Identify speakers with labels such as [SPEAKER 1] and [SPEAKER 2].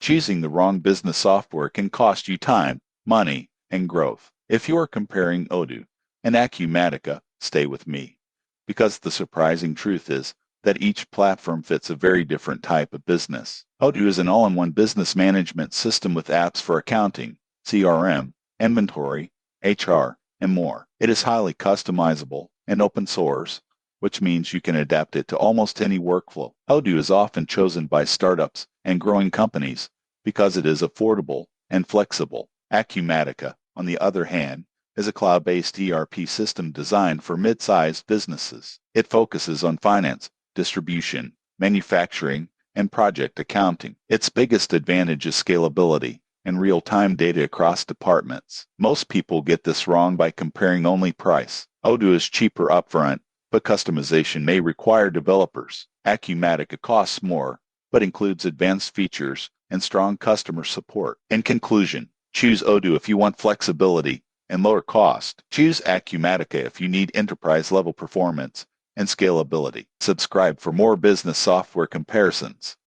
[SPEAKER 1] Choosing the wrong business software can cost you time, money, and growth. If you are comparing Odoo and Acumatica, stay with me. Because the surprising truth is that each platform fits a very different type of business. Odoo is an all-in-one business management system with apps for accounting, CRM, inventory, HR, and more. It is highly customizable and open source, which means you can adapt it to almost any workflow. Odoo is often chosen by startups and growing companies because it is affordable and flexible. Acumatica, on the other hand, is a cloud-based ERP system designed for mid-sized businesses. It focuses on finance, distribution, manufacturing, and project accounting. Its biggest advantage is scalability and real-time data across departments. Most people get this wrong by comparing only price. Odoo is cheaper upfront, but customization may require developers. Acumatica costs more, but includes advanced features and strong customer support. In conclusion, choose Odoo if you want flexibility and lower cost. Choose Acumatica if you need enterprise-level performance and scalability. Subscribe for more business software comparisons.